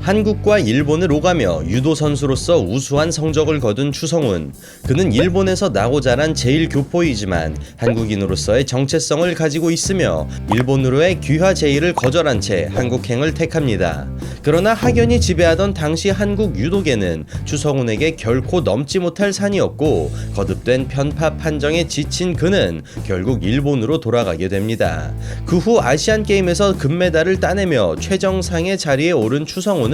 한국과 일본을 오가며 유도 선수로서 우수한 성적을 거둔 추성훈. 그는 일본에서 나고 자란 제1교포이지만 한국인으로서의 정체성을 가지고 있으며 일본으로의 귀화 제의를 거절한 채 한국행을 택합니다. 그러나 학연이 지배하던 당시 한국 유도계는 추성훈에게 결코 넘지 못할 산이었고 거듭된 편파 판정에 지친 그는 결국 일본으로 돌아가게 됩니다. 그 후 아시안게임에서 금메달을 따내며 최정상의 자리에 오른 추성훈은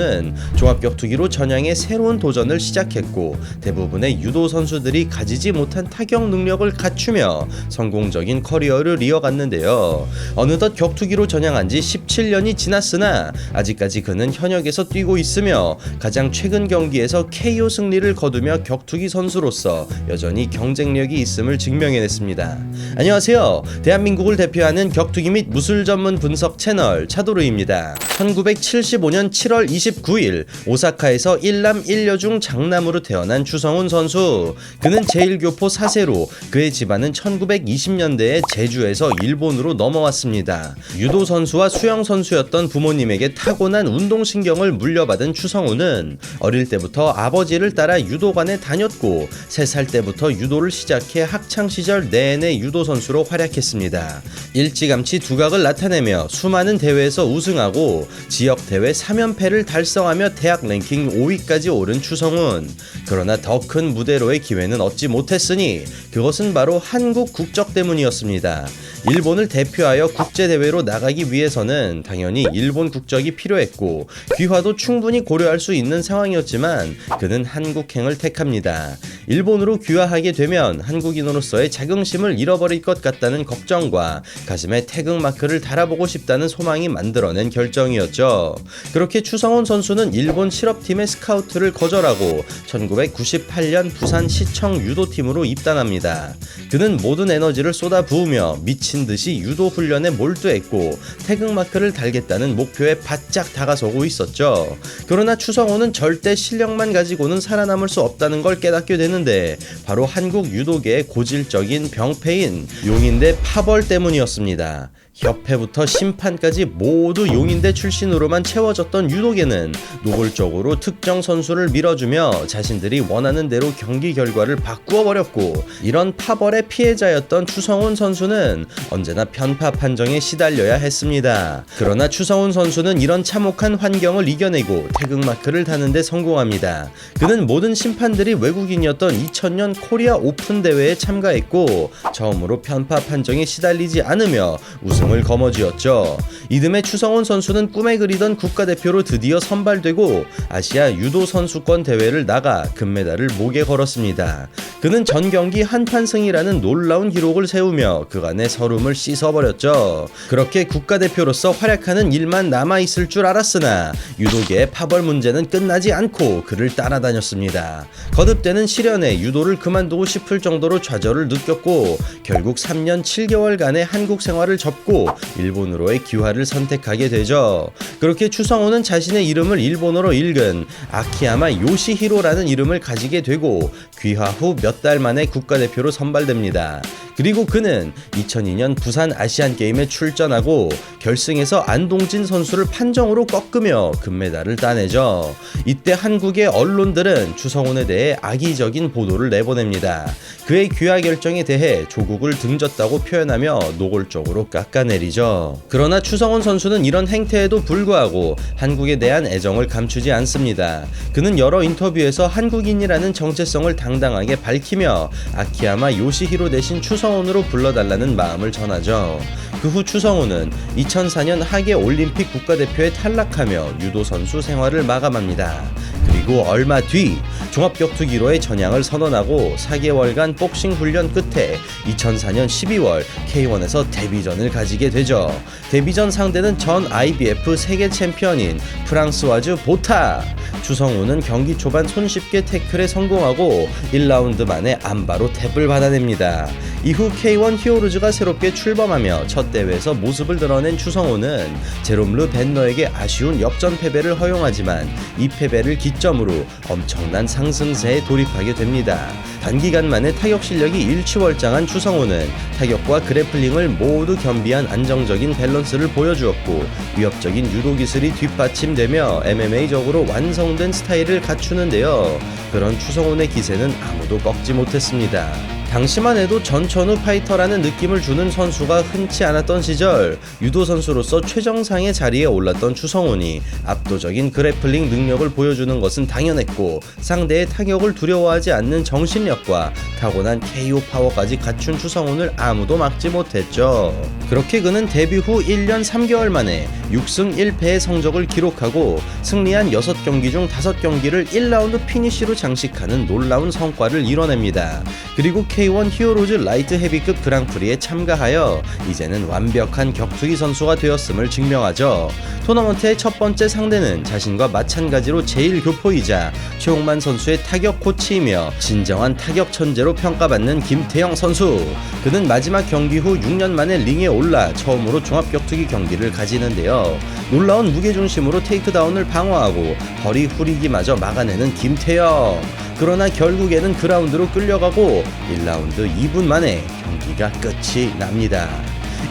종합격투기로 전향해 새로운 도전을 시작했고 대부분의 유도 선수들이 가지지 못한 타격 능력을 갖추며 성공적인 커리어를 이어갔는데요. 어느덧 격투기로 전향한 지 17년이 지났으나 아직까지 그는 현역에서 뛰고 있으며 가장 최근 경기에서 KO 승리를 거두며 격투기 선수로서 여전히 경쟁력이 있음을 증명해냈습니다. 안녕하세요. 대한민국을 대표하는 격투기 및 무술 전문 분석 채널 차도르입니다. 1975년 7월 29일 오사카에서 1남 1녀 중 장남으로 태어난 추성훈 선수. 그는 제1교포 4세로 그의 집안은 1920년대에 제주에서 일본으로 넘어왔습니다. 유도 선수와 수영 선수였던 부모님에게 타고난 운동신경을 물려받은 추성훈은 어릴 때부터 아버지를 따라 유도관에 다녔고 3살 때부터 유도를 시작해 학창시절 내내 유도 선수로 활약했습니다. 일찌감치 두각을 나타내며 수많은 대회에서 우승하고 지역 대회 3연패를 달성하며 대학 랭킹 5위까지 오른 추성훈. 그러나 더 큰 무대로의 기회는 얻지 못했으니 그것은 바로 한국 국적 때문이었습니다. 일본을 대표하여 국제대회로 나가기 위해서는 당연히 일본 국적이 필요했고 귀화도 충분히 고려할 수 있는 상황이었지만 그는 한국행을 택합니다. 일본으로 귀화하게 되면 한국인으로서의 자긍심을 잃어버릴 것 같다는 걱정과 가슴에 태극마크를 달아보고 싶다는 소망이 만들어낸 결정이었죠. 그렇게 추성훈 선수는 일본 실업팀의 스카우트를 거절하고 1998년 부산시청 유도팀으로 입단합니다. 그는 모든 에너지를 쏟아부으며 미친 듯이 유도 훈련에 몰두했고 태극마크를 달겠다는 목표에 바짝 다가서고 있었죠. 그러나 추성훈은 절대 실력만 가지고는 살아남을 수 없다는 걸 깨닫게 되는데 바로 한국 유도계의 고질적인 병폐인 용인대 파벌 때문이었습니다. 협회부터 심판까지 모두 용인대 출신으로만 채워졌던 유도계는 노골적으로 특정 선수를 밀어주며 자신들이 원하는 대로 경기 결과를 바꾸어버렸고 이런 파벌의 피해자였던 추성훈 선수는 언제나 편파 판정에 시달려야 했습니다. 그러나 추성훈 선수는 이런 참혹한 환경을 이겨내고 태극마크를 다는 데 성공합니다. 그는 모든 심판들이 외국인이었던 2000년 코리아 오픈 대회에 참가했고 처음으로 편파 판정에 시달리지 않으며 우승을 거머쥐었죠. 이듬해 추성훈 선수는 꿈에 그리던 국가대표로 드디어 선발되고 아시아 유도 선수권 대회를 나가 금메달을 목에 걸었습니다. 그는 전 경기 한판 승이라는 놀라운 기록을 세우며 그간의 서름을 씻어버렸죠. 그렇게 국가대표로서 활약하는 일만 남아있을 줄 알았으나 유도계의 파벌 문제는 끝나지 않고 그를 따라다녔습니다. 거듭되는 시련에 유도를 그만두고 싶을 정도로 좌절을 느꼈고 결국 3년 7개월간의 한국 생활을 접고 일본으로의 귀화를 선택하게 되죠. 그렇게 추성훈은 자신의 이름을 일본어로 읽은 아키야마 요시히로라는 이름을 가지게 되고 귀화 후 몇 달 만에 국가대표로 선발됩니다. 그리고 그는 2002년 부산 아시안게임에 출전하고 결승에서 안동진 선수를 판정으로 꺾으며 금메달을 따내죠. 이때 한국의 언론들은 추성훈에 대해 악의적인 보도를 내보냅니다. 그의 귀화 결정에 대해 조국을 등졌다고 표현하며 노골적으로 깎아내리죠. 그러나 추성훈 선수는 이런 행태에도 불구하고 한국에 대한 애정을 감추지 않습니다. 그는 여러 인터뷰에서 한국인이라는 정체성을 당당하게 밝히며 아키야마 요시히로 대신 추성훈으로 불러달라는 마음을 전하죠. 그 후 추성훈은 2004년 하계 올림픽 국가대표에 탈락하며 유도 선수 생활을 마감합니다. 그리고 얼마 뒤 종합격투기로의 전향을 선언하고 4개월간 복싱 훈련 끝에 2004년 12월 K1에서 데뷔전을 가지게 되죠. 데뷔전 상대는 전 IBF 세계 챔피언인 프랑스와즈 보타. 추성훈은 경기 초반 손쉽게 태클에 성공하고 1라운드 만에 안바로 탭을 받아냅니다. 이후 K1 히어로즈가 새롭게 출범하며 첫 대회에서 모습을 드러낸 추성호는 제롬 르 벤너에게 아쉬운 역전 패배를 허용하지만 이 패배를 기점으로 엄청난 상승세에 돌입하게 됩니다. 단기간 만에 타격 실력이 일취월장한 추성호는 타격과 그래플링을 모두 겸비한 안정적인 밸런스를 보여주었고 위협적인 유도 기술이 뒷받침되며 MMA적으로 완성된 스타일을 갖추는데요. 그런 추성호의 기세는 아무도 꺾지 못했습니다. 당시만 해도 전천후 파이터라는 느낌을 주는 선수가 흔치 않았던 시절 유도 선수로서 최정상의 자리에 올랐던 추성훈이 압도적인 그래플링 능력을 보여주는 것은 당연했고 상대의 타격을 두려워하지 않는 정신력과 타고난 KO 파워까지 갖춘 추성훈을 아무도 막지 못했죠. 그렇게 그는 데뷔 후 1년 3개월 만에 6승 1패의 성적을 기록하고 승리한 6경기 중 5경기를 1라운드 피니쉬로 장식하는 놀라운 성과를 이뤄냅니다. 그리고 K1 히어로즈 라이트 헤비급 그랑프리에 참가하여 이제는 완벽한 격투기 선수가 되었음을 증명하죠. 토너먼트의 첫 번째 상대는 자신과 마찬가지로 제1교포이자 최홍만 선수의 타격 코치이며 진정한 타격 천재로 평가받는 김태형 선수. 그는 마지막 경기 후 6년 만에 링에 올라 처음으로 종합격투기 경기를 가지는데요. 놀라운 무게중심으로 테이크다운을 방어하고 허리 후리기마저 막아내는 김태형. 그러나 결국에는 그라운드로 끌려가고 1라운드 2분 만에 경기가 끝이 납니다.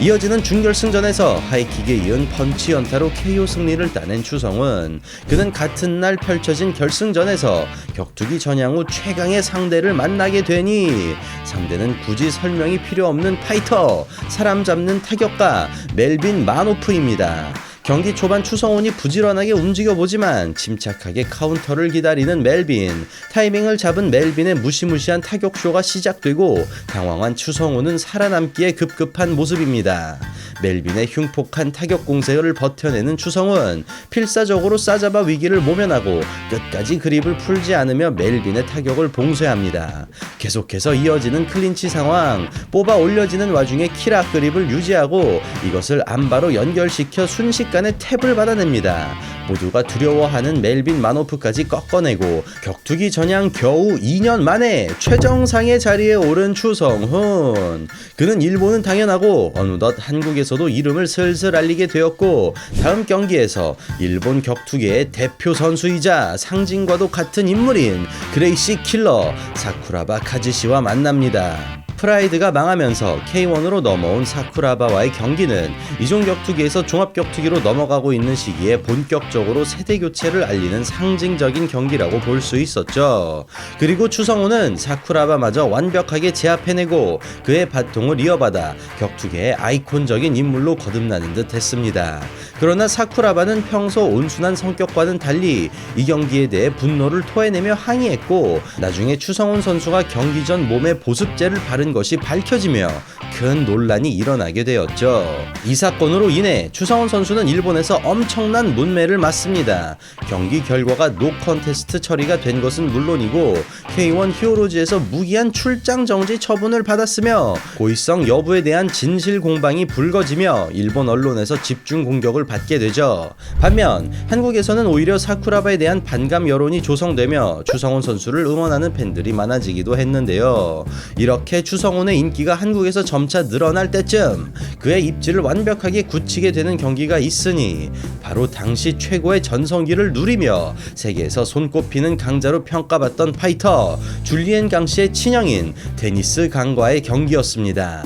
이어지는 준결승전에서 하이킥에 이은 펀치 연타로 KO 승리를 따낸 추성훈. 그는 같은 날 펼쳐진 결승전에서 격투기 전향 후 최강의 상대를 만나게 되니 상대는 굳이 설명이 필요 없는 파이터, 사람 잡는 타격가 멜빈 마노프입니다. 경기 초반 추성훈이 부지런하게 움직여보지만 침착하게 카운터를 기다리는 멜빈. 타이밍을 잡은 멜빈의 무시무시한 타격쇼가 시작되고 당황한 추성훈은 살아남기에 급급한 모습입니다. 멜빈의 흉폭한 타격 공세를 버텨내는 추성훈. 필사적으로 싸잡아 위기를 모면하고 끝까지 그립을 풀지 않으며 멜빈의 타격을 봉쇄합니다. 계속해서 이어지는 클린치 상황. 뽑아 올려지는 와중에 키락 그립을 유지하고 이것을 안바로 연결시켜 순식간에 탭을 받아냅니다. 모두가 두려워하는 멜빈 마노프까지 꺾어내고 격투기 전향 겨우 2년 만에 최정상의 자리에 오른 추성훈. 그는 일본은 당연하고 어느덧 한국에서도 이름을 슬슬 알리게 되었고 다음 경기에서 일본 격투계의 대표 선수이자 상징과도 같은 인물인 그레이시 킬러 사쿠라바 카즈시와 만납니다. 프라이드가 망하면서 K1으로 넘어온 사쿠라바와의 경기는 이종 격투기에서 종합격투기로 넘어가고 있는 시기에 본격적으로 세대교체를 알리는 상징적인 경기라고 볼 수 있었죠. 그리고 추성훈은 사쿠라바마저 완벽하게 제압해내고 그의 바통을 이어받아 격투계의 아이콘적인 인물로 거듭나는 듯 했습니다. 그러나 사쿠라바는 평소 온순한 성격과는 달리 이 경기에 대해 분노를 토해내며 항의했고 나중에 추성훈 선수가 경기 전 몸에 보습제를 바른 것이 밝혀지며 큰 논란이 일어나게 되었죠. 이 사건으로 인해 추성훈 선수는 일본에서 엄청난 문매를 맞습니다. 경기 결과가 노 컨테스트 처리가 된 것은 물론이고 K1 히어로즈에서 무기한 출장 정지 처분을 받았으며 고의성 여부에 대한 진실 공방이 불거지며 일본 언론에서 집중 공격을 받게 되죠. 반면 한국에서는 오히려 사쿠라바에 대한 반감 여론이 조성되며 추성훈 선수를 응원하는 팬들이 많아지기도 했는데요. 이렇게 추성훈의 인기가 한국에서 점차 늘어날 때쯤 그의 입지를 완벽하게 굳히게 되는 경기가 있으니 바로 당시 최고의 전성기를 누리며 세계에서 손꼽히는 강자로 평가받던 파이터 줄리엔 강씨의 친형인 데니스 강과의 경기였습니다.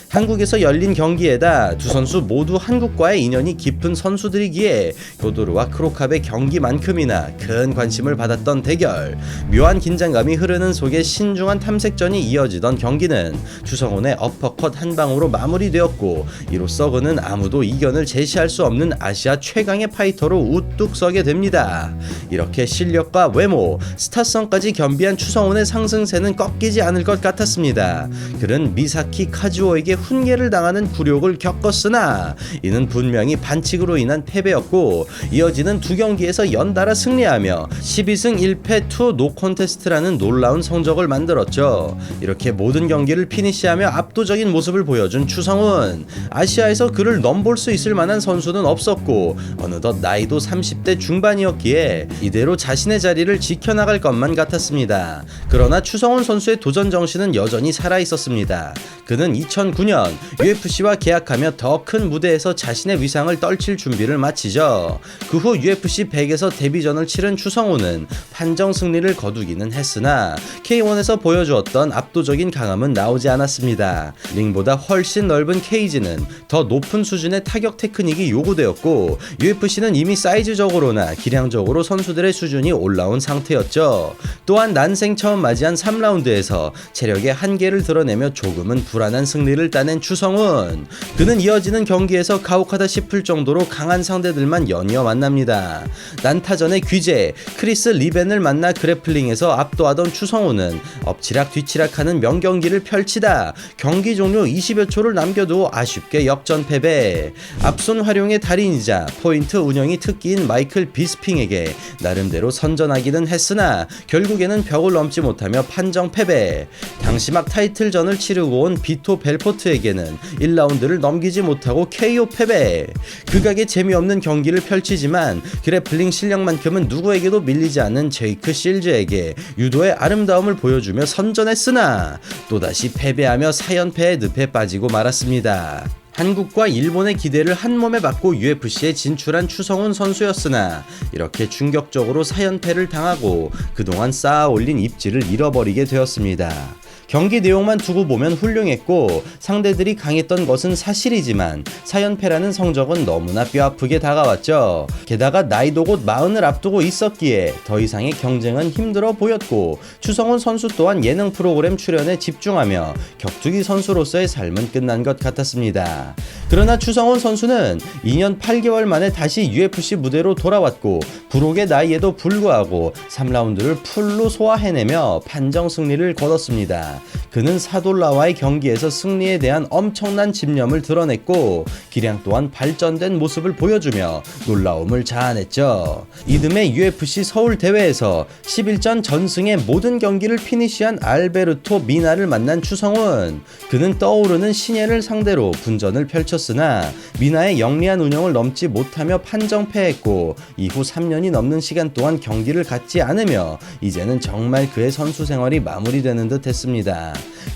한국에서 열린 경기에다 두 선수 모두 한국과의 인연이 깊은 선수들이기에 요도르와 크로캅의 경기만큼이나 큰 관심을 받았던 대결. 묘한 긴장감이 흐르는 속에 신중한 탐색전이 이어지던 경기는 추성훈의 어퍼컷 한 방으로 마무리되었고 이로써 그는 아무도 이견을 제시할 수 없는 아시아 최강의 파이터로 우뚝 서게 됩니다. 이렇게 실력과 외모, 스타성까지 겸비한 추성훈의 상승세는 꺾이지 않을 것 같았습니다. 그는 미사키 카즈오에게 훈계를 당하는 굴욕을 겪었으나 이는 분명히 반칙으로 인한 패배였고 이어지는 두 경기에서 연달아 승리하며 12승 1패 2 노 콘테스트라는 놀라운 성적을 만들었죠. 이렇게 모든 경기를 피니시하며 압도적인 모습을 보여준 추성훈. 아시아에서 그를 넘볼 수 있을 만한 선수는 없었고 어느덧 나이도 30대 중반이었기에 이대로 자신의 자리를 지켜나갈 것만 같았습니다. 그러나 추성훈 선수의 도전 정신은 여전히 살아있었습니다. 그는 2009년 UFC와 계약하며 더 큰 무대에서 자신의 위상을 떨칠 준비를 마치죠. 그 후 UFC 100에서 데뷔전을 치른 추성훈은 판정 승리를 거두기는 했으나 K1에서 보여주었던 압도적인 강함은 나오지 않았습니다. 링보다 훨씬 넓은 케이지는 더 높은 수준의 타격 테크닉이 요구되었고 UFC는 이미 사이즈적으로나 기량적으로 선수들의 수준이 올라온 상태였죠. 또한 난생 처음 맞이한 3라운드에서 체력의 한계를 드러내며 조금은 불안한 승리를 따낸 추성훈. 그는 이어지는 경기에서 가혹하다 싶을 정도로 강한 상대들만 연이어 만납니다. 난타전의 귀재 크리스 리벤을 만나 그래플링에서 압도하던 추성훈은 엎치락 뒤치락하는 명경기를 펼치다 경기 종료 20여 초를 남겨두어 아쉽게 역전 패배. 앞손 활용의 달인이자 포인트 운영이 특기인 마이클 비스핑에게 나름대로 선전하기는 했으나 결국에는 벽을 넘지 못하며 판정 패배. 당시 막 타이틀전을 치르고 온 비토 벨포트에게는 1라운드를 넘기지 못하고 KO 패배. 극악의 재미없는 경기를 펼치지만 그래플링 실력만큼은 누구에게도 밀리지 않는 제이크 실즈에게 유도의 아름다움을 보여주며 선전했으나 또다시 패배하며 4연패의 늪에 빠지고 말았습니다. 한국과 일본의 기대를 한몸에 받고 UFC에 진출한 추성훈 선수였으나 이렇게 충격적으로 4연패를 당하고 그동안 쌓아 올린 입지를 잃어버리게 되었습니다. 경기 내용만 두고 보면 훌륭했고 상대들이 강했던 것은 사실이지만 4연패라는 성적은 너무나 뼈아프게 다가왔죠. 게다가 나이도 곧 40을 앞두고 있었기에 더 이상의 경쟁은 힘들어 보였고 추성훈 선수 또한 예능 프로그램 출연에 집중하며 격투기 선수로서의 삶은 끝난 것 같았습니다. 그러나 추성훈 선수는 2년 8개월 만에 다시 UFC 무대로 돌아왔고 불혹의 나이에도 불구하고 3라운드를 풀로 소화해내며 판정 승리를 거뒀습니다. 그는 사돌라와의 경기에서 승리에 대한 엄청난 집념을 드러냈고 기량 또한 발전된 모습을 보여주며 놀라움을 자아냈죠. 이듬해 UFC 서울 대회에서 11전 전승의 모든 경기를 피니시한 알베르토 미나를 만난 추성훈. 그는 떠오르는 신예를 상대로 분전을 펼쳤으나 미나의 영리한 운영을 넘지 못하며 판정패했고 이후 3년이 넘는 시간 동안 경기를 갖지 않으며 이제는 정말 그의 선수 생활이 마무리되는 듯 했습니다.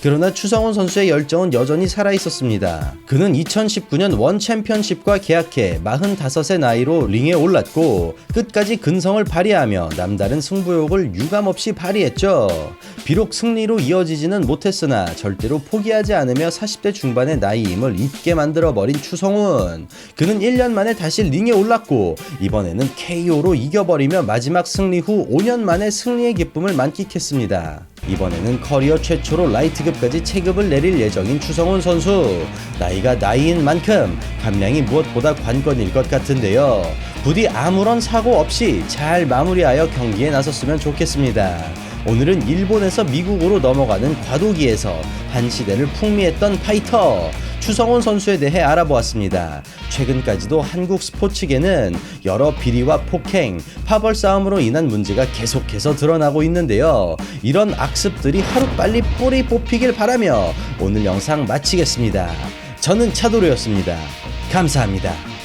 그러나 추성훈 선수의 열정은 여전히 살아있었습니다. 그는 2019년 원 챔피언십과 계약해 45의 나이로 링에 올랐고 끝까지 근성을 발휘하며 남다른 승부욕을 유감없이 발휘했죠. 비록 승리로 이어지지는 못했으나 절대로 포기하지 않으며 40대 중반의 나이임을 잊게 만들어버린 추성훈. 그는 1년 만에 다시 링에 올랐고 이번에는 KO로 이겨버리며 마지막 승리 후 5년 만에 승리의 기쁨을 만끽했습니다. 이번에는 커리어 최초로 라이트급까지 체급을 내릴 예정인 추성훈 선수. 나이가 나이인 만큼 감량이 무엇보다 관건일 것 같은데요. 부디 아무런 사고 없이 잘 마무리하여 경기에 나섰으면 좋겠습니다. 오늘은 일본에서 미국으로 넘어가는 과도기에서 한 시대를 풍미했던 파이터 추성훈 선수에 대해 알아보았습니다. 최근까지도 한국 스포츠계는 여러 비리와 폭행, 파벌 싸움으로 인한 문제가 계속해서 드러나고 있는데요. 이런 악습들이 하루빨리 뿌리 뽑히길 바라며 오늘 영상 마치겠습니다. 저는 차도로였습니다. 감사합니다.